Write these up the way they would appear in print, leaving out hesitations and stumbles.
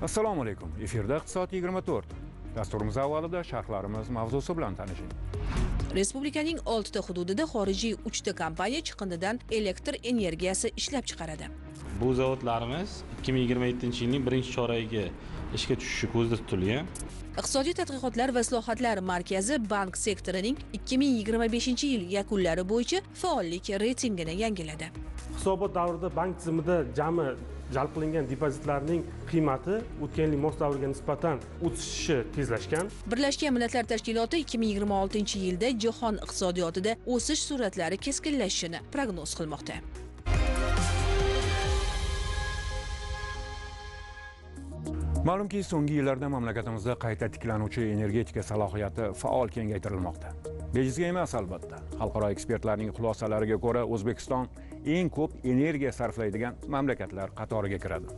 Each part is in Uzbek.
Assalomu alaykum. Efirda Iqtisod 24. Dasturimiz avvalida sharhlarimiz mavzusi bilan tanishing. Respublikaning 6 ta hududida xorijiy 3 ta kompaniya chiqindidan elektr energiyasi ishlab chiqaradi. Bu zavodlarimiz 2027-yilning birinchi choragiga ishga tushishi ko'zda tutilgan. Iqtisodiy tadqiqotlar va islohotlar markazi bank sektorining 2025-yil yakunlari bo'yicha faollik reytingini yangiladi. Hisobot davrida bank tizimida jami jalb qilingan depozitlarning qiymati o'tgan yil mos davriga nisbatan o'sishi tezlashgan. Birlashgan Millatlar Tashkiloti 2026-yilda jahon iqtisodiyotida o'sish sur'atlari keskinlashishini prognoz qilmoqda. Ma'lumki, so'nggi yillarda mamlakatimizda qayta tiklanuvchi energetika salohiyati faol kengaytirilmoqda. Bejizga emas albatta. Xalqaro ekspertlarning xulosalariga ko'ra, O'zbekiston eng ko'p energiya sarflaydigan mamlakatlar qatoriga kiradi.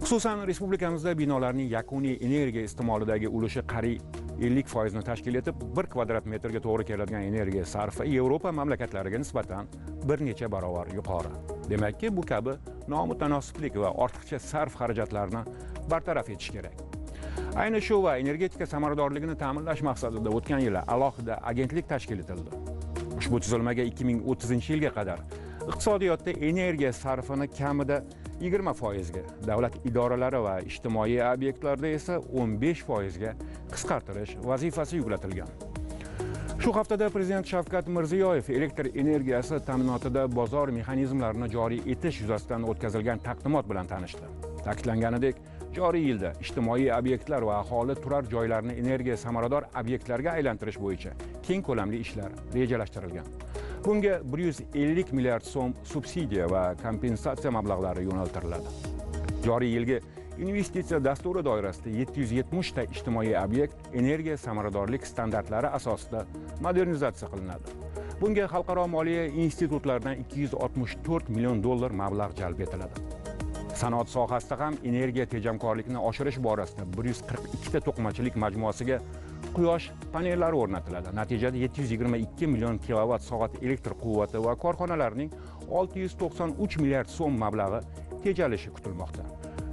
Xususan, respublikamizda binolarning yakuniy energiya iste'molidagi ulushi qariyb 50% ni tashkil etib, 1 kvadrat metrga to'g'ri keladigan energiya sarfi Yevropa mamlakatlariga nisbatan bir necha barobar yuqori. Demakki, bu kabi nomutanosiblik va ortiqcha sarf xarajatlarni bartaraf etish kerak. Ayni shu va energetika samaradorligini ta'minlash maqsadida o'tgan yili alohida agentlik tashkil etildi. Ushbu tuzilmaga 2030-yilga qadar iqtisodiyotda energiya sarfini kamida 20% ga, davlat idoralari va ijtimoiy obyektlarda esa 15% ga qisqartirish vazifasi yuklatilgan. Shu haftada Prezident Shavkat Mirziyoyev elektr energiyasi ta'minotida bozor mexanizmlarini joriy etish yuzasidan o'tkazilgan taqdimot bilan tanishdi. Ta'kidlanganidek, joriy yilda ijtimoiy obyektlar va aholi turar joylarini energiya samarador obyektlarga aylantirish bo'yicha keng ko'lamli ishlar rejalashtirilgan. Bunga 150 milliard so'm subsidiya va kompensatsiya mablag'lari yo'naltiriladi. Joriy yilgi investitsiya dasturi doirasida 770 ta ijtimoiy obyekt energiya samaradorlik standartlari asosida modernizatsiya qilinadi. Bunga xalqaro moliya institutlaridan 264 million dollar mablag' jalb etiladi. Sanoat sohasida ham energiya tejamkorlikni oshirish borasida 142 ta to'qimachilik majmuasiga quyosh panellari o'rnatiladi. Natijada 722 million kilovatt soat elektr quvvati va korxonalarning 693 milliard so'm mablag'i tejalishi kutilmoqda.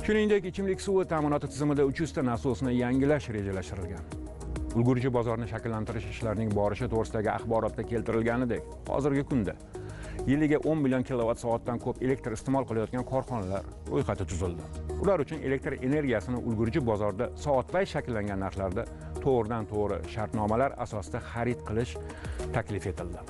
Shuningdek, ichimlik suvi ta'minoti tizimida 300 ta nasosni yangilash rejalashtirilgan. Ulgurji bozorni shakllantirish ishlarining borishi to'g'risidagi axborotda keltirilganidek, hozirgi kunda yiliga 10 million kilovatt soatdan ko'p elektr iste'mol qilayotgan korxonalar ro'yxati tuzildi. Ular uchun elektr energiyasini ulgurji bozorda soatbay shakllangan narxlarda to'g'ridan-to'g'ri shartnomalar asosida xarid qilish taklif etildi.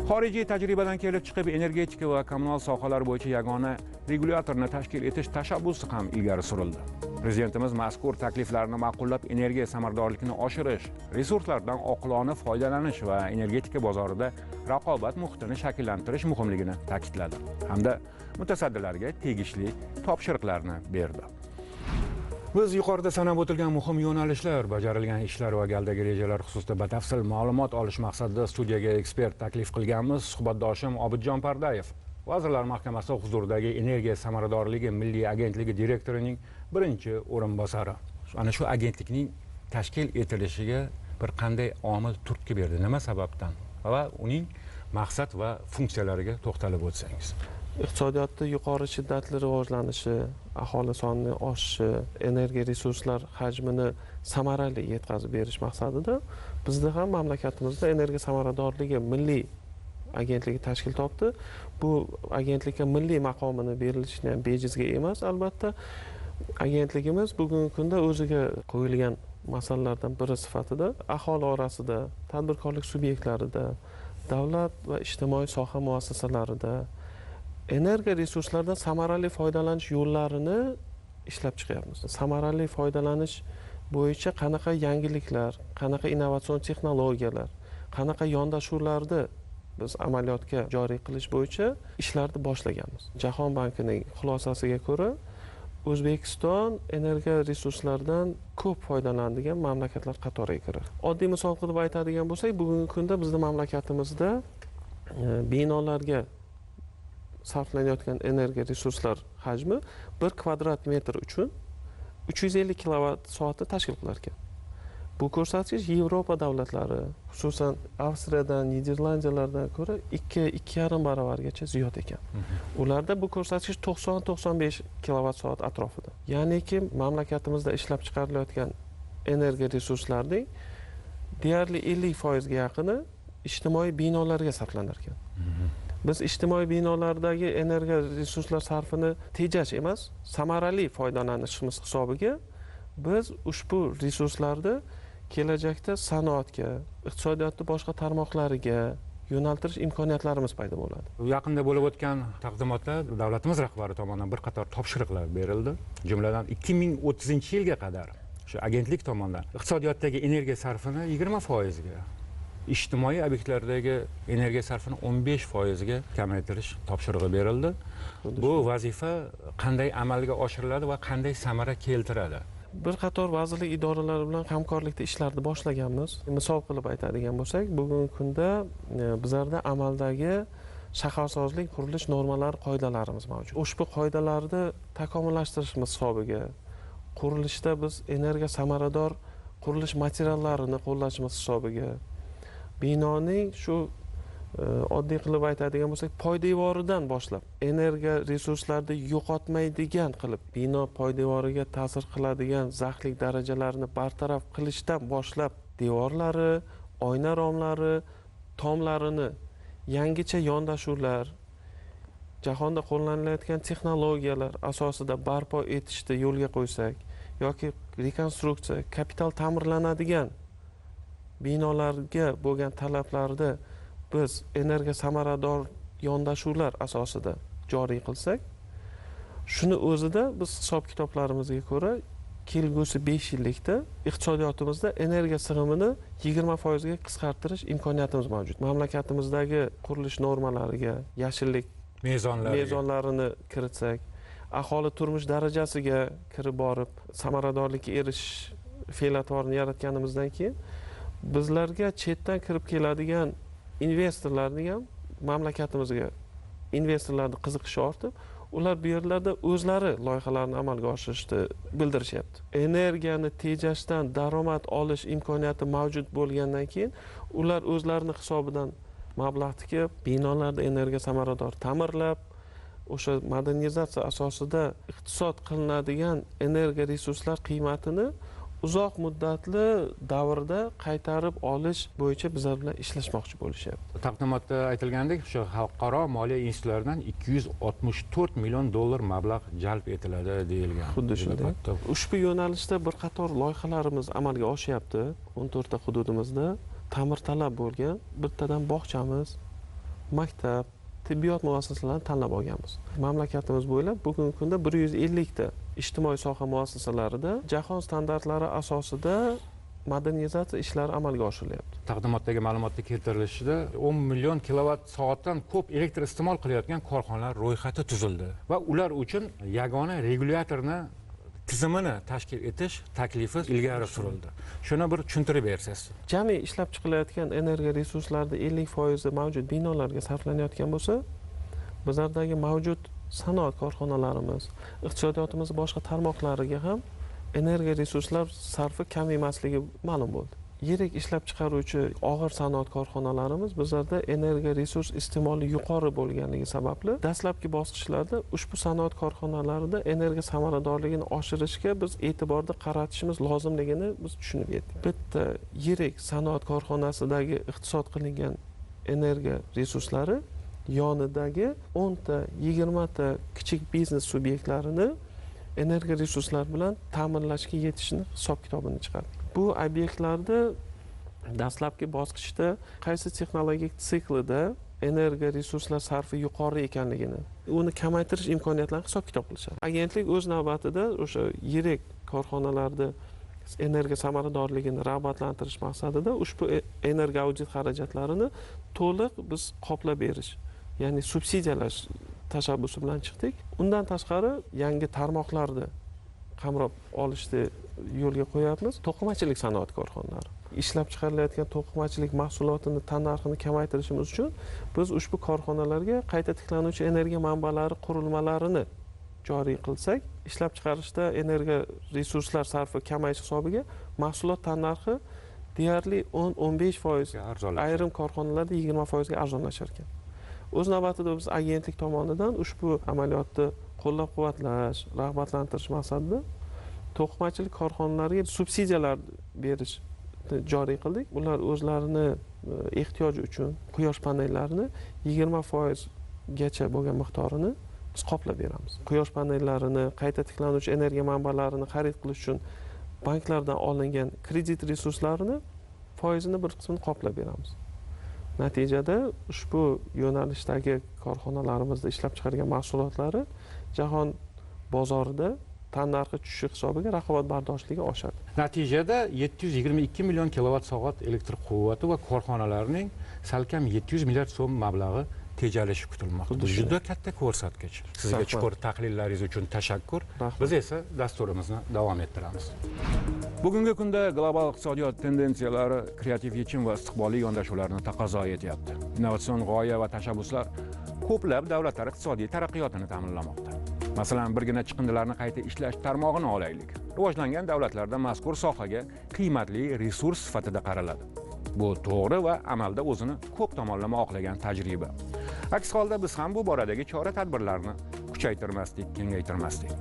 Xorijiy tajribadan kelib chiqib, energetika va kommunal sohalar bo'yicha yagona regulyatorni tashkil etish tashabbusi ham ilgari surildi. Prezidentimiz mazkur takliflarni ma'qullab, energiya samaradorligini oshirish, resurslardan oqilona foydalanish va energetika bozorida raqobat muhitini shakllantirish muhimligini ta'kidladi hamda mutasaddilarga tegishli topshiriqlarni berdi. Biz yuqorida sanab o'tilgan muhim yo'nalishlar, bajarilgan ishlar va galdagi rejalar xususida batafsil ma'lumot olish maqsadida studiyaga ekspert taklif qilganmiz. Suhbatdoshim Obidjon Pardayev, Vazirlar Mahkamasi huzuridagi energiya samaradorligi milliy agentligi direktorining birinchi o'rinbosari. Ana shu agentlikning tashkil etilishiga bir qanday omil turtki berdi, nima sababdan va uning maqsad va funksiyalariga to'xtalib o'tsangiz. Iqtisodiyotda yuqori shiddatli rivojlanishi, aholi sonining oshishi, energiya resurslar hajmini samarali yetkazib berish maqsadida bizda ham mamlakatimizda energiya samaradorligi milliy agentligi tashkil topdi. Bu agentlikka milliy maqomini berilishini ham bejizga emas, albatta. Agentligimiz bugungi kunda o'ziga qo'yilgan masalalardan biri sifatida aholi orasida, tadbirkorlik subyektlarida, davlat va ijtimoiy soha muassasalarida energiya resurslaridan samarali foydalanish yo'llarini ishlab chiqyapmiz. Samarali foydalanish bo'yicha qanaqa yangiliklar, qanaqa innovatsion texnologiyalar, qanaqa yondashuvlarni biz amaliyotga joriy qilish bo'yicha ishlarni boshlaganmiz. Jahon bankining xulosasiga ko'ra, O'zbekiston energiya resurslaridan ko'p foydalanadigan mamlakatlar qatoriga kiradi. Oddiy misol qilib aytadigan bo'lsak, bugungi kunda bizning mamlakatimizda binolarga sarflanayotgan energiya resurslar hajmi 1 kvadrat metr uchun 350 kilovatt soatni tashkil qilar ekan. Bu ko'rsatkich Yevropa davlatlari, xususan Avstriyadan, Niderlandiyalardan ko'ra 2,5 barobargacha ziyod ekan. Ularda bu ko'rsatkich 90-95 kilovatt-soat atrofida. Ya'niki mamlakatimizda ishlab chiqarilayotgan energiya resurslarining deyarli 50% ga yaqini ijtimoiy binolarga sarflanar ekan. Biz ijtimoiy binolardagi energiya resurslar sarfini tejash emas, samarali foydalanishimiz hisobiga biz ushbu resurslarni kelajakda sanoatga, iqtisodiyotning boshqa tarmoqlariga yo'naltirish imkoniyatlarimiz paydo bo'ladi. Yaqinda bo'lib o'tgan taqdimotda davlatimiz rahbari tomonidan bir qator topshiriqlar berildi. Jumladan 2030-yilga qadar shu agentlik tomonidan iqtisodiyotdagi energiya sarfini 20% ga, ijtimoiy obyektlardagi energiya sarfini 15% ga kamaytirish topshirig'i berildi. Bu vazifa qanday amalga oshiriladi va qanday samara keltiradi? Bir qator vazirlik idoralari bilan hamkorlikda ishlarni boshlaganmiz. Misol qilib aytadigan bo'lsak, bugungi kunda bizlarda amaldagi shaharsozlik qurilish normalari, qoidalarimiz mavjud. Ushbu qoidalarni takomillashtirishimiz hisobiga qurilishda biz energiya samarador qurilish materiallarini qo'llashimiz hisobiga binoning shu oddiy qilib aytadigan bo'lsak, poydevoridan boshlab energiya resurslarini yo'qotmaydigan qilib bino poydevoriga ta'sir qiladigan zaxlik darajalarini bartaraf qilishdan boshlab devorlari, oyna romlari, tomlarini yangicha yondashuvlar, jahonda qo'llanilayotgan texnologiyalar asosida barpo etishni yo'lga qo'ysak yoki rekonstruksiya, kapital ta'mirlanadigan binolarga bo'lgan talablarni biz energiya samarador yondashuvlar asosida joriy qilsak, shuni o'zida biz hisob kitoblarimizga ko'ra kelgusi 5 yillikda iqtisodiyotimizda energiya sig'imini 20% ga qisqartirish imkoniyatimiz mavjud. Mamlakatimizdagi qurilish normalariga yashillik mezonlarini kiritsak, aholi turmush darajasiga kirib borib samaradorlikka erishish fe'l-atvorini yaratganimizdan keyin bizlarga chetdan kirib keladigan investorlarning ham mamlakatimizga investorlarning qiziqishi ortib, ular bu yerlarda o'zlari loyihalarni amalga oshirishni bildirishyapti. Energiyani tejashdan daromad olish imkoniyati mavjud bo'lgandan keyin ular o'zlarining hisobidan mablag' tikib, binolarda energiya samarador ta'mirlab, o'sha modernizatsiya asosida iqtisod qilinadigan energiya resurslar qiymatini uzoq muddatli davrda qaytarib olish bo'yicha bizlar bilan ishlashmoqchi bo'lishyapti. Taqdimotda aytilgandek, o'sha xalqaro moliya institutlaridan 264 million dollar mablag' jalb etiladi deyilgan. Xuddi shunday. Ushbu yo'nalishda bir qator loyihalarimiz amalga oshyapti. 14 ta hududimizda ta'mirtalab bo'lgan bittadan bog'chamiz, maktab, tibbiyot muassasalarini tanlab olganmiz. Mamlakatimiz bo'ylab bugungi kunda 150 ta ijtimoiy soha muassasalarida jahon standartlari asosida modernizatsiya ishlari amalga oshirilyapti. Taqdimotdagi ma'lumotda keltirilishida 10 million kilovat soatdan ko'p elektr iste'mol qilayotgan korxonalar ro'yxati tuzildi va ular uchun yagona regulyatorni tizimini tashkil etish taklifi ilgari surildi. Shuni bir tushuntirib bersangiz. Jami ishlab chiqilayotgan energiya resurslarining 50% mavjud binolarga sarflanayotgan bo'lsa, bizlardagi mavjud sanoat korxonalarimiz, iqtisodiyotimiz boshqa tarmoqlariga ham energiya resurslar sarfi kam emasligi ma'lum bo'ldi. Yirik ishlab chiqaruvchi og'ir sanoat korxonalarimiz bizlarda energiya resurs iste'moli yuqori bo'lganligi sababli dastlabki bosqichlarda ushbu sanoat korxonalarida energiya samaradorligini oshirishga biz e'tiborni qaratishimiz lozimligini biz tushunib yetdik. Bitta yirik sanoat korxonasidagi iqtisod qilingan energiya resurslari yonidagi 10 ta, 20 ta kichik biznes subyektlarini energiya resurslari bilan ta'minlashga yetishni hisob kitobini chiqardik. Bu obyektlarda dastlabki bosqichda qaysi texnologik siklida energiya resurslar sarfi yuqori ekanligini, uni kamaytirish imkoniyatlarini hisob kitob qilishadi. Agentlik o'z navbatida o'sha yirik korxonalarda energiya samaradorligini rag'batlantirish maqsadida ushbu energiya audit xarajatlarini to'liq biz qoplab berish, ya'ni subsidiyalash tashabbusi bilan chiqdik. Undan tashqari yangi tarmoqlarni qamrab olishni yo'lga qo'yapmiz. To'qimachilik sanoat korxonalari ishlab chiqarilayotgan to'qimachilik mahsulotini tannarxini kamaytirishimiz uchun biz ushbu korxonalarga qayta tiklanuvchi energiya manbalari qurilmalarini joriy qilsak, ishlab chiqarishda energiya resurslar sarfi kamayishi hisobiga mahsulot tannarxi deyarli 10-15%, ayrim korxonalarda 20% ga arzonlashar ekan. O'z navbatida biz agentlik tomonidan ushbu amaliyotni qo'llab-quvvatlash, rag'batlantirish maqsadida to'qimachilik korxonalariga subsidiyalar berish joriy qildik. Ular o'zlarini ehtiyoji uchun quyosh panellarini 20% gacha bo'lgan miqdorini biz qoplab beramiz. Quyosh panellarini, qayta tiklanuvchi energiya manbalarini xarid qilish uchun banklardan olingan kredit resurslarini foizini bir qismini qoplab beramiz. Natijada ushbu yo'nalishdagi korxonalarimizda ishlab chiqargan mahsulotlari jahon bozorida tannarxi tushishi hisobiga raqobatbardoshligi oshadi. Natijada 722 million kilovat soat elektr quvvati va korxonalarning salkam 700 milliard so'm mablag'i tejalishi kutilmoqda. Juda katta ko'rsatkich. Sizga chuqur tahlillaringiz uchun tashakkur. Biz esa dasturimizni davom ettiramiz. Bugungi kunda global iqtisodiyot tendensiyalari kreativ yechim va istiqbolli yondashuvlarni taqozo etyapti. Innovatsion g'oya va tashabbuslar ko'plab davlatlar iqtisodiy taraqqiyotini ta'minlamoqda. Masalan, birgina chiqindilarni qayta ishlash tarmog'ini olaylik. Rivojlangan davlatlarda mazkur sohaga qiymatli resurs sifatida qaraladi. Bu to'g'ri va amalda o'zini ko'p tomonlama oqlagan tajriba. Aks holda biz ham bu boradagi chora-tadbirlarni kuchaytirmaslik, kengaytirmaslik.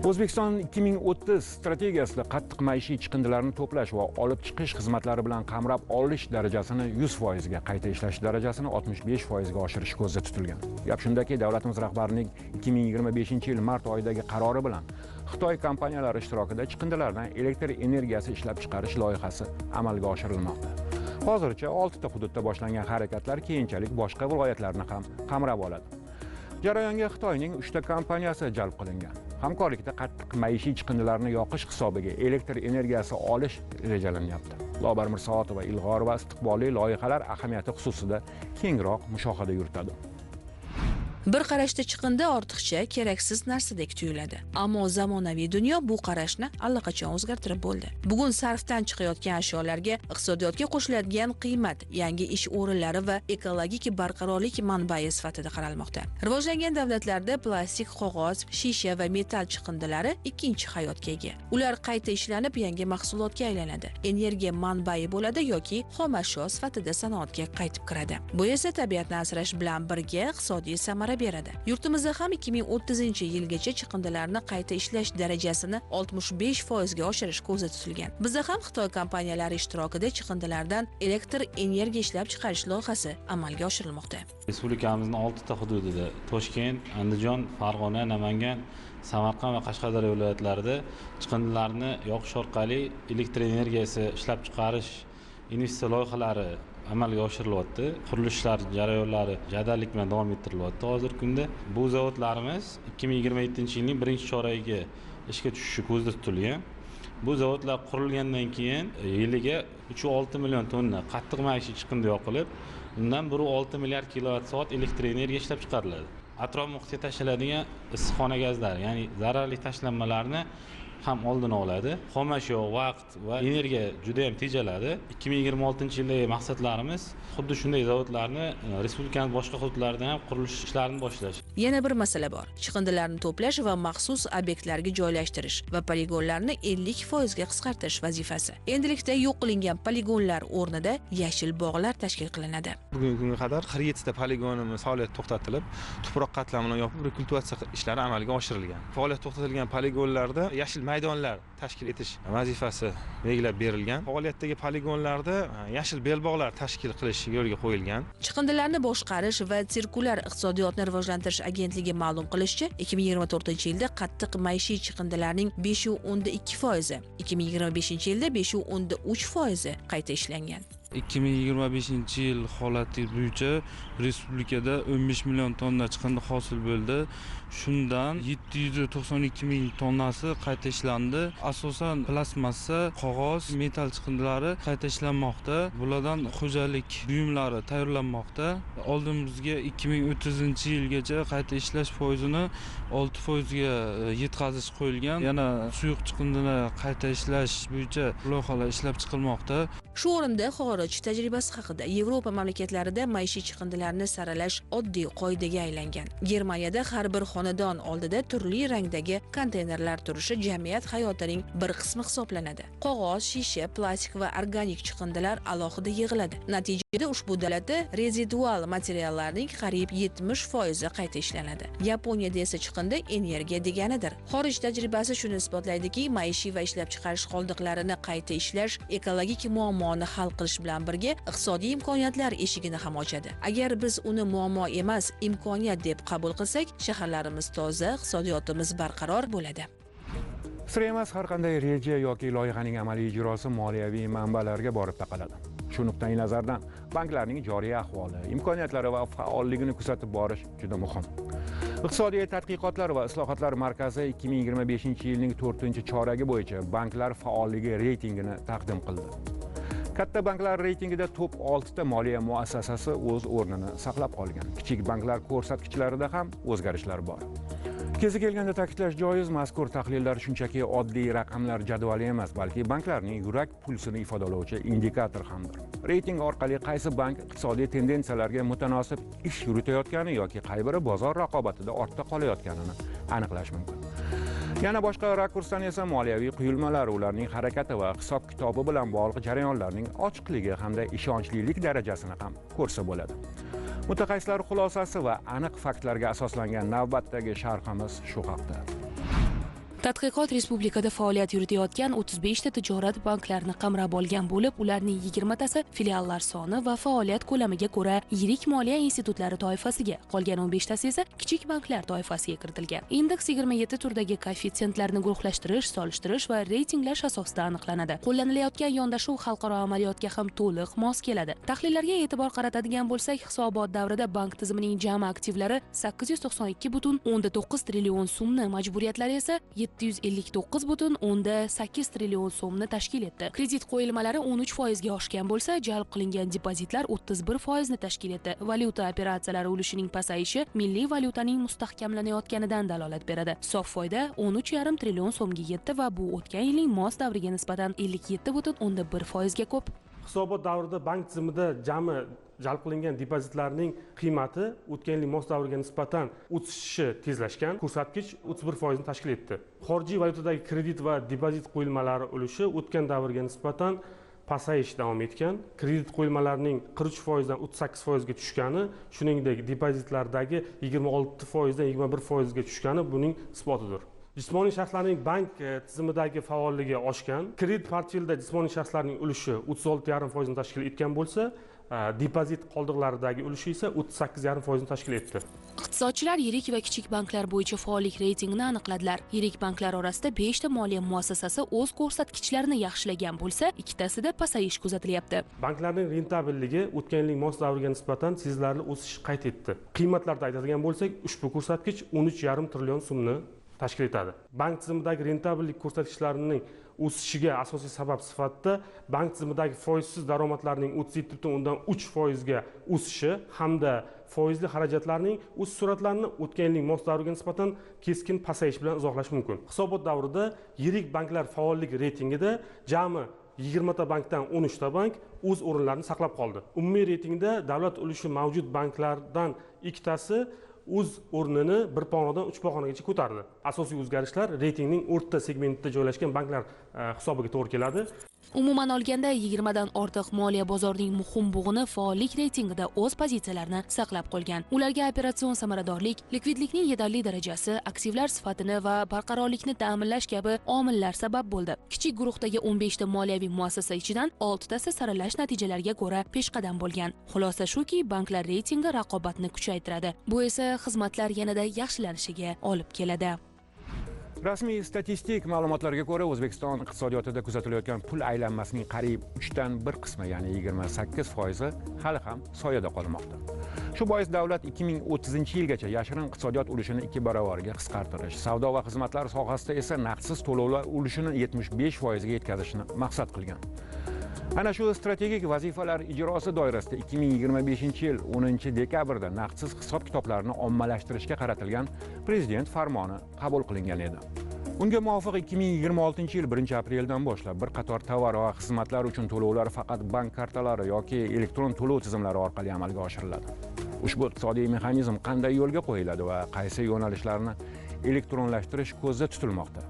O'zbekiston 2030 strategiyasida qattiq maishiy chiqindilarni to'plash va olib chiqish xizmatlari bilan qamrab olish darajasini 100% ga, qayta ishlash darajasini 65% ga oshirish ko'zda tutilgan. Gap shundaki, davlatimiz rahbarining 2025-yil mart oyidagi qarori bilan Xitoy kompaniyalari ishtirokida chiqindilardan elektr energiyasi ishlab chiqarish loyihasi amalga oshirilmoqda. Hozircha 6 ta hududda boshlangan harakatlar keyinchalik boshqa viloyatlarni ham qamrab oladi. Jarayonga Xitoyning 3 ta kompaniyasi jalb qilingan. Hamkorlikda qattiq maishiy chiqindilarni yoqish hisobiga elektr energiyasi olish rejalanyapti. Lobar Mirsoatova ilg'or va istiqbolli loyihalar ahamiyati xususida kengroq mushohada yuritadi. Bir qarashda chiqindi ortiqcha, keraksiz narsadek tuyuladi. Ammo zamonaviy dunyo bu qarashni allaqachon o'zgartirib bo'ldi. Bugun sarfdan chiqayotgan ashyolarga iqtisodiyotga qo'shiladigan qiymat, yangi ish o'rinlari va ekologik barqarorlik manbai sifatida qaralmoqda. Rivojlangan davlatlarda plastik, qog'oz, shisha va metall chiqindilari ikkinchi hayotga ega. Ular qayta ishlanib yangi mahsulotga aylanadi. Energiya manbai bo'ladi yoki xom ashyo sifatida sanoatga qaytib kiradi. Bu esa tabiatni asrash bilan birga iqtisodiy samara beradi. Yurtimizda ham 2030-yilgacha chiqindilarni qayta ishlash darajasini 65% ga oshirish ko'zda tutilgan. Bizda ham Xitoy kompaniyalari ishtirokida chiqindilardan elektr energiya ishlab chiqarish loyihasi amalga oshirilmoqda. Respublikamizning 6 ta hududida Toshkent, Andijon, Farg'ona, Namangan, Samarqand va Qashqadaryo viloyatlarida chiqindilarni yoqish orqali elektr energiyasi ishlab chiqarish investitsiya loyihalari amalga oshirilyapti. Qurilishlar jarayonlari jadallik bilan davom ettirilyapti. Hozirgi kunda bu zavodlarimiz 2027-yilning 1-choragiga ishga tushishi ko'zda tutilgan. Bu zavodlar qurilgandan keyin yiliga 3,6 million tonna qattiq maishiy chiqindi yoqilib, undan 1,6 milliard kilovat soat elektr energiya ishlab chiqariladi. Atrof muhitga tashlanadigan issiqxona gazlari, ya'ni zararli tashlanmalarni ham oldini oladi. Xomashyo, vaqt va energiya juda ham tejaladi. 2026-yildagi maqsadlarimiz xuddi shunday zavodlarni respublikaning boshqa hududlarida ham qurilish ishlarini boshlash. Yana bir masala bor. Chiqindilarni to'plash va maxsus obyektlarga joylashtirish va poligonlarni 50% ga qisqartirish vazifasi. Endilikda yo'q qilingan poligonlar o'rnida yashil bog'lar tashkil qilinadi. Bugungi kunga qadar 47 ta poligonimiz faoliyat to'xtatilib, tuproq qatlamini yopib, rekultivatsiya ishlari amalga oshirilgan. Faoliyat to'xtatilgan poligonlarda yashil maydonlar tashkil etish vazifasi belgilab berilgan. Faoliyatdagi poligonlarda yashil belbog'lar tashkil qilish yo'lga qo'yilgan. Chiqindilarni boshqarish va sirkulyar iqtisodiyotni rivojlantirish agentligi ma'lum qilishicha, 2024-yilda qattiq maishiy chiqindilarning 5,2%, 2025-yilda 5,3% qayta ishlangan. 2025-yil holati bo'yicha respublikada 15 million tonna chiqindi hosil bo'ldi. Shundan 792 ming tonnasi qayta ishlandi. Asosan plastmassa, qog'oz, metall chiqindilari qayta ishlanmoqda. Bulardan xo'jalik buyumlari tayyorlanmoqda. Oldimizga 2030-yilgacha qayta ishlash foizini 6% ga yetkazish qo'yilgan. Yana suyuq chiqindini qayta ishlash bo'yicha loyihalar ishlab chiqilmoqda. Shu o'rinda xorij tajribasi haqida. Yevropa mamlakatlarida maishiy chiqindilarni saralash oddiy qoidaga aylangan. Germaniyada har bir xonadon oldida turli rangdagi konteynerlar turishi jamiyat hayotining bir qismi hisoblanadi. Qog'oz, shisha, plastik va organik chiqindilar alohida yig'iladi. Natijada ushbu davlatda rezidual materiallarning qariyb 70% qayta ishlanadi. Yaponiyada esa chiqindi energiya deganidir. Xorij tajribasi shuni isbotlaydiki, maishiy va ishlab chiqarish qoldiqlarini qayta ishlash ekologik muammoni hal qilish bilan birga iqtisodiy imkoniyatlar eshigini ham ochadi. Agar biz uni muammo emas, imkoniyat deb qabul qilsak, shaharlarimiz toza, iqtisodiyotimiz barqaror bo'ladi. Sir emas, har qanday reja yoki loyihaning amaliy ijrosi moliyaviy manbalarga borib taqaladi. Shu nuqtai nazardan banklarning joriy ahvoli, imkoniyatlari va faolligini kuzatib borish juda muhim. Iqtisodiy tadqiqotlar va islohotlar markazi 2025-yilning 4-choragi bo'yicha banklar faolligi reytingini taqdim qildi. Katta banklar reytingida top 6 ta moliya muassasasi o'z o'rnini saqlab qolgan. Kichik banklar ko'rsatkichlarida ham o'zgarishlar bor. Kezi kelganda ta'kidlash joiz, mazkur tahlillar shunchaki oddiy raqamlar jadvali emas, balki banklarning yurak pulsini ifodalovchi indikator hamdir. Reyting orqali qaysi bank iqtisodiy tendensiyalarga mutanosib ish yuritayotgani yoki qay biri bozor raqobatida ortda qolayotganini aniqlash mumkin. Yana boshqa rakursdan esa moliyaviy quyulmalar, ularning harakati va hisob-kitobi bilan bog'liq jarayonlarning ochiqligi hamda ishonchlilik darajasini ham ko'rsa bo'ladi. Mutaxassislar xulosasi va aniq faktlarga asoslangan navbatdagi sharhimiz shu haqda. Tadqiqot respublikada faoliyat yuritayotgan 35 ta tijorat banklarini qamrab olgan bo'lib, ularning 20 tasi filiallar soni va faoliyat ko'lamiga ko'ra yirik moliya institutlari toifasiga, qolgan 15 tasi esa kichik banklar toifasiga kiritilgan. Indeks 27 turdagi koeffitsiyentlarni guruhlashtirish, solishtirish va reytinglash asosida aniqlanadi. Qo'llanilayotgan yondashuv xalqaro amaliyotga ham to'liq mos keladi. Tahlillarga e'tibor qaratadigan bo'lsak, hisobot davrida bank tizimining jami aktivlari 892,9 trillion so'mni, majburiyatlari esa 759,8 trillion so'mni tashkil etdi. Kredit qo'yilmalari 13% ga oshgan bo'lsa, jalb qilingan depozitlar 31% ni tashkil etdi. Valyuta operatsiyalari ulushining pasayishi milliy valyutaning mustahkamlanayotganidan dalolat beradi. Sof foyda 13,5 trillion so'mga yetdi va bu o'tgan yilning mos davriga nisbatan 57,1% ga ko'p. Hisobot davrida bank tizimida jami jalb qilingan depozitlarning qiymati o'tgan yilning mos davriga nisbatan o'sishi tezlashgan, ko'rsatkich 31% ni tashkil etdi. Xorijiy valyutadagi kredit va depozit qo'yilmalari ulushi o'tgan davrga nisbatan pasayish davom etgan. Kredit qo'yilmalarining 43% dan 38% ga tushgani, shuningdek depozitlardagi 26% dan 21% ga tushgani buning isbotidir. Jismoniy shaxslarning bank tizimidagi faolligi oshgan. Kredit portfelida jismoniy shaxslarning ulushi 36,5% ni tashkil etgan bo'lsa, depozit qoldiqlaridagi ulushi esa 38,5% ni tashkil etdi. Iqtisodchilar yirik va kichik banklar bo'yicha faollik reytingini aniqladilar. Yirik banklar orasida 5 ta moliya muassasasi o'z ko'rsatkichlarini yaxshilagan bo'lsa, 2 tasida pasayish kuzatilyapti. Banklarning rentabelligi o'tgan yilning mos davriga nisbatan sezilarli o'sish qayd etdi. Qiymatlarda aytadigan bo'lsak, ushbu ko'rsatkich 13,5 trillion so'mni tashkil etadi. Bank tizimidagi rentabellik ko'rsatkichlarining o'sishiga asosiy sabab sifatida bank tizimidagi foizsiz daromadlarning 37,3% ga o'sishi hamda foizli xarajatlarning o'sish sur'atlarini o'tgan yilning mos davriga nisbatan keskin pasayish bilan izohlash mumkin. Hisobot davrida yirik banklar faolligi reytingida jami 20 ta bankdan 13 ta bank o'z o'rinlarini saqlab qoldi. Umumiy reytingda davlat ulushi mavjud banklardan 2 tasi o'z o'rnini bir pog'onadan 3 pog'onagacha ko'tardi. Asosiy o'zgarishlar reytingning o'rta segmentida joylashgan banklar hisobiga to'g'ri keladi. Umuman olganda 20 dan ortiq moliya bozorining muhim bug'ini faollik reytingida o'z pozitsiyalarini saqlab qolgan. Ularga operatsion samaradorlik, likvidlikning yetarli darajasi, aktivlar sifatini va barqarorlikni ta'minlash kabi omillar sabab bo'ldi. Kichik guruhdagi 15 ta moliyaviy muassasa ichidan 6 tasi saralash natijalariga ko'ra peshqadam bo'lgan. Xulosa shuki, banklar reytingi raqobatni kuchaytiradi. Bu esa xizmatlar yanada yaxshilanishiga olib keladi. Rasmiy statistik ma'lumotlarga ko'ra, O'zbekiston iqtisodiyotida kuzatilayotgan pul aylanmasining qariyb 3 dan 1 qismi, ya'ni 28% hali ham soyada qolmoqda. Shu bois davlat 2030-yilgacha yashirin iqtisodiyot ulushini 2 barobarga qisqartirish, savdo va xizmatlar sohasida esa naqdsiz to'lovlar ulushini 75% ga yetkazishni maqsad qilgan. Ana shu strategik vazifalar ijrosi doirasida 2025-yil 10-dekabrda naqdsiz hisob-kitoblarni ommalashtirishga qaratilgan prezident farmoni qabul qilingan edi. Unga muvofiq 2026-yil 1-apreldan boshlab bir qator tovar va xizmatlar uchun to'lovlar faqat bank kartalari yoki elektron to'lov tizimlari orqali amalga oshiriladi. Ushbu iqtisodiy mexanizm qanday yo'lga qo'yiladi va qaysi yo'nalishlarni elektronlashtirish ko'zda tutilmoqda?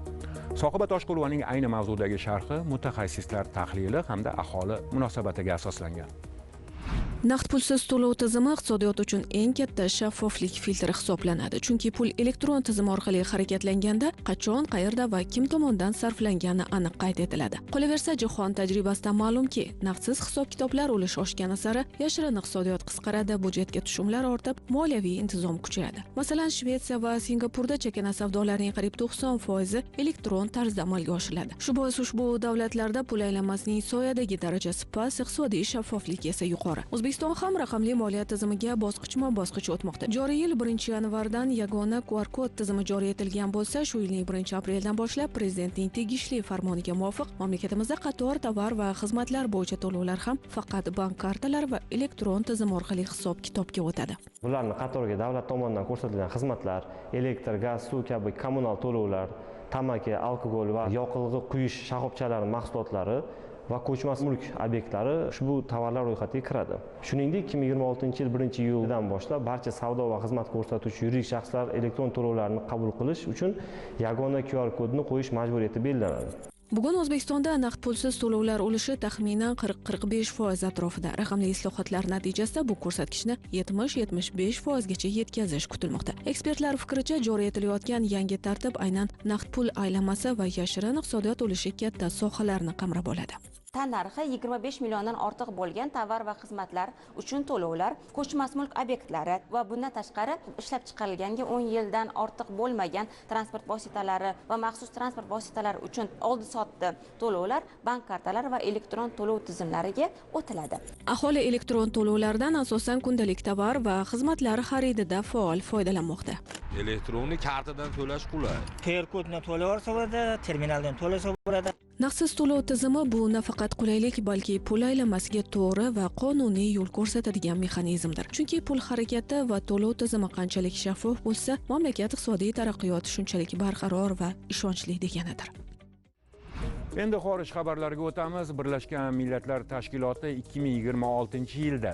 Sohiba Toshqulovaning ayni mavzudagi sharhi mutaxassislar tahlili hamda aholi munosabatiga asoslangan. Naqd pulsiz to'lov tizimi iqtisodiyot uchun eng katta shaffoflik filtri hisoblanadi, chunki pul elektron tizim orqali harakatlanganda qachon, qayerda va kim tomonidan sarflangani aniq qayd etiladi. Qolaversa, jahon tajribasidan ma'lumki, naqdsiz hisob-kitoblar ulushi oshgani sari yashirin iqtisodiyot qisqaradi, budjetga tushumlar ortib, moliyaviy intizom kuchayadi. Masalan, Shvetsiya va Singapurda chakana savdolarning qariyb 90% elektron tarzda amalga oshiriladi. Shu bois ushbu davlatlarda pul aylanmasining soyadagi darajasi past, iqtisodiy shaffoflik esa yuqori. O'zbekiston ham raqamli moliya tizimiga bosqichma-bosqich o'tmoqda. Joriy yil 1-yanvardan yagona QR kod tizimi joriy etilgan bo'lsa, shu yilning 1-apreldan boshlab prezidentning tegishli farmoniga muvofiq mamlakatimizda qator tovar va xizmatlar bo'yicha to'lovlar ham faqat bank kartalari va elektron tizim orqali hisob-kitobga o'tadi. Bularning qatoriga davlat tomonidan ko'rsatilgan xizmatlar, elektr, gaz, suv kabi kommunal to'lovlar, tamaki, alkogol va yoqilg'i quyish shoxobchalari mahsulotlari va ko'chmas mulk obyektlari ushbu tovarlar ro'yxatiga kiradi. Shuningdek, 2026-yil 1-iyuldan boshlab barcha savdo va xizmat ko'rsatuvchi yuridik shaxslar elektron to'lovlarni qabul qilish uchun yagona QR kodni qo'yish majburiyati belgilanadi. Bugun O'zbekistonda naqd pulsiz to'lovlar ulushi taxminan 40-45% atrofida. Raqamli islohotlar natijasida bu ko'rsatkichni 70-75% gacha yetkazish kutilmoqda. Ekspertlar fikricha, joriy etilayotgan yangi tartib aynan naqd pul aylanmasi va yashirin iqtisodiyot ulushi katta sohalarni qamrab oladi. Tannarxi 25 milliondan ortiq bo'lgan tovar va xizmatlar uchun to'lovlar, ko'chmas mulk obyektlari va bundan tashqari ishlab chiqarilganga 10 yildan ortiq bo'lmagan transport vositalari va maxsus transport vositalari uchun oldi-sotdi to'lovlar bank kartalari va elektron to'lov tizimlariga o'tiladi. Aholi elektron to'lovlardan asosan kundalik tovar va xizmatlar xaridida faol foydalanmoqda. Elektron kartadan to'lash qulay. QR koddan to'laversa bo'ladi, terminaldan to'lasa bo'ladi. Naqdsiz to'lov tizimi bu nafaqat qulaylik, balki pul aylanmasiga to'g'ri va qonuniy yo'l ko'rsatadigan mexanizmdir. Chunki pul harakati va to'lov tizimi qanchalik shaffof bo'lsa, mamlakat iqtisodiy taraqqiyoti shunchalik barqaror va ishonchli deganidir. Endi xorij xabarlariga o'tamiz. Birlashgan Millatlar Tashkiloti 2026-yilda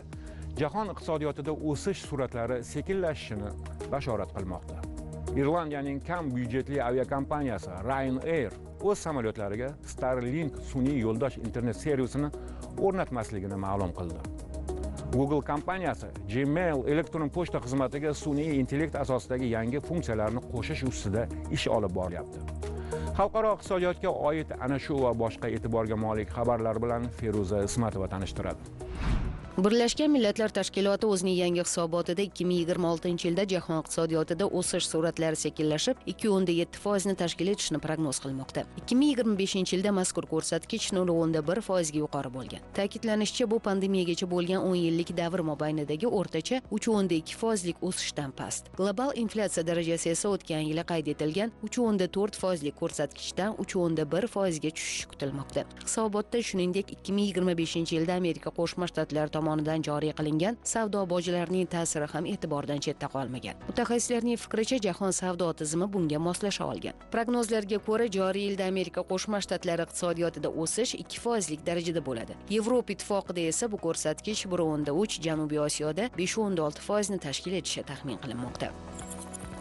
jahon iqtisodiyotida o'sish sur'atlari sekinlashishini bashorat qilmoqda. Irlandiyaning kam byudjetli aviakompaniyasi Ryanair o'z samolyotlariga Starlink sun'iy yo'ldosh internet servisini o'rnatmasligini ma'lum qildi. Google kompaniyasi Gmail elektron pochta xizmatiga sun'iy intellekt asosidagi yangi funksiyalarni qo'shish ustida ish olib boryapti. Xalqaro iqtisodiyotga oid ana shu va boshqa e'tiborga molik xabarlar bilan Feruza Ismatova tanishtiradi. Birlashgan Millatlar Tashkiloti o'zining yangi hisobotida 2026-yilda jahon iqtisodiyotida o'sish sur'atlari sekinlashib, 2.7% ni tashkil etishni prognoz qilmoqda. 2025-yilda mazkur ko'rsatkich 0.1% ga yuqori bo'lgan. Ta'kidlanishicha, bu pandemiyagacha bo'lgan 10 yillik davr mobaynidagi o'rtacha 3.2% lik o'sishdan past. Global inflyatsiya darajasi esa o'tgan yili qayd etilgan 3.4% lik ko'rsatkichdan 3.1% ga tushishi kutilmoqda. Hisobotda shuningdek 2025-yilda Amerika Qo'shma Shtatlari tomonidan joriy qilingan savdo bojlarining ta'siri ham e'tibordan chetda qolmagan. Mutaxassislarning fikricha, jahon savdo tizimi bunga moslasha olgan. Prognozlarga ko'ra, joriy yilda Amerika Qo'shma Shtatlari iqtisodiyotida o'sish 2% lik darajada bo'ladi. Yevropa ittifoqida esa bu ko'rsatkich 1.3, Janubiy Osiyoda 5.6% ni tashkil etishi taxmin qilinmoqda.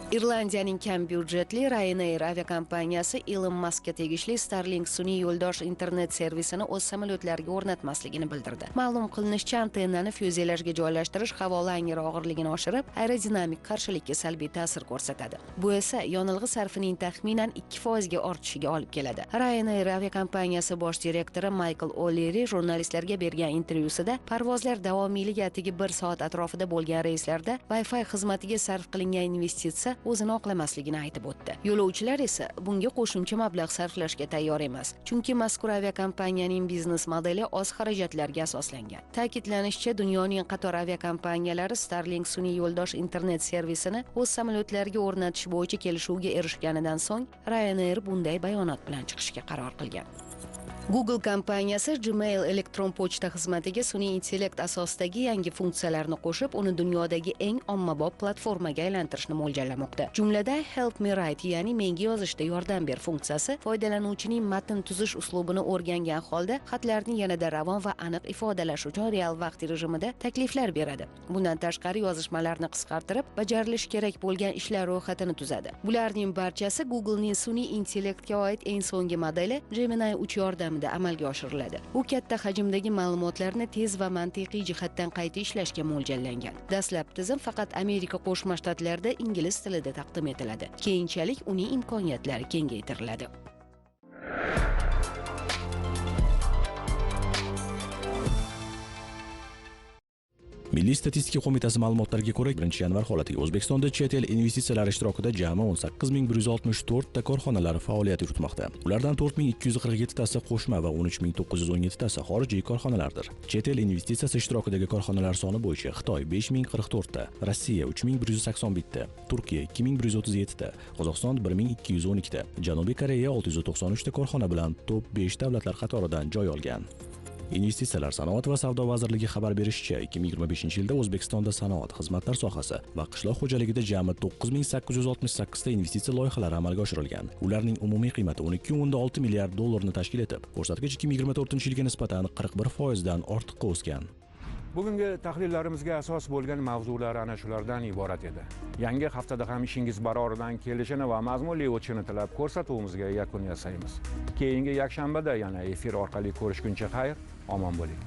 Irlandiyaning kam byudjetli Ryanair aviakompaniyasi Elon Muskga tegishli Starlink sun'iy yo'ldosh internet servisini o'z samolyotlariga o'rnatmasligini bildirdi. Ma'lum qilinishicha, antennani fyuzelajga joylashtirish havo layneri og'irligini oshirib, aerodinamik qarshilikka salbiy ta'sir ko'rsatadi. Bu esa yonilg'i sarfining taxminan 2% ga ortishiga olib keladi. Ryanair aviakompaniyasi bosh direktori Michael O'Leary jurnalistlarga bergan intervyusida parvozlar davomiyligi atigi 1 soat atrofida bo'lgan reyslarda Wi-Fi xizmatiga sarf qilingan investitsiya o'zini oqlamasligini aytib o'tdi. Yo'lovchilar esa bunga qo'shimcha mablag' sarflashga tayyor emas, chunki mazkur aviakompaniyaning biznes modeli oz xarajatlarga asoslangan. Ta'kidlanishicha, dunyoning qator aviakompaniyalari Starlink sun'iy yo'ldosh internet servisini o'z samolyotlariga o'rnatish bo'yicha kelishuvga erishganidan so'ng Ryanair bunday bayonot bilan chiqishga qaror qilgan. Google kompaniyasi Gmail elektron pochta xizmatiga sun'iy intellekt asosidagi yangi funksiyalarni qo'shib, uni dunyodagi eng ommabop platformaga aylantirishni mo'ljallamoqda. Jumlada Help me write, ya'ni menga yozishda yordam ber funksiyasi foydalanuvchining matn tuzish uslubini o'rgangan holda xatlarni yanada ravon va aniq ifodalash uchun real vaqt rejimida takliflar beradi. Bundan tashqari yozishmalarni qisqartirib, bajarilishi kerak bo'lgan ishlar ro'yxatini tuzadi. Bularning barchasi Google'ning sun'iy intellektga oid eng so'nggi modeli Gemini 3 yordamida amalga oshiriladi. U katta hajmdagi ma'lumotlarni tez va mantiqiy jihatdan qayta ishlashga mo'ljallangan. Dastlab tizim faqat Amerika Qo'shma Shtatlarida ingliz tilida taqdim etiladi. Keyinchalik uning imkoniyatlari kengaytiriladi. Milliy statistika qo'mitasi ma'lumotlariga ko'ra, 1-yanvar holatiga O'zbekistonda chet el investitsiyalari ishtirokida jami 18164 ta korxonalar faoliyat yuritmoqda. Ulardan 4247 tasi qo'shma va 13917 tasi xorijiy korxonalardir. Chet el investitsiyasi ishtirokidagi korxonalar soni bo'yicha Xitoy 5044 ta, Rossiya 3181 ta, Turkiya 2137 ta, Qozog'iston 1212 ta, Janubiy Koreya 693 ta korxona bilan top 5 davlatlar qatoridan joy olgan. Investitsiyalar sanoat va savdo vazirligi xabar berishicha, 2025-yilda O'zbekistonda sanoat, xizmatlar sohasi va qishloq xo'jaligida jami 9868 ta investitsiya loyihalari amalga oshirilgan. Ularning umumiy qiymati 12.6 milliard dollarni tashkil etib, ko'rsatkich 2024-yilga nisbatan 41% dan ortiqqa o'sgan. Bugungi tahlillarimizga asos bo'lgan mavzular ana shulardan iborat edi. Yangi haftada ham ishingiz baroridan kelishini va mazmunli o'tishini tilab ko'rsatuvimizga yakun yasaymiz. Keyingi yakshanbada yana efir orqali ko'rishguncha xayr, omon bo'ling.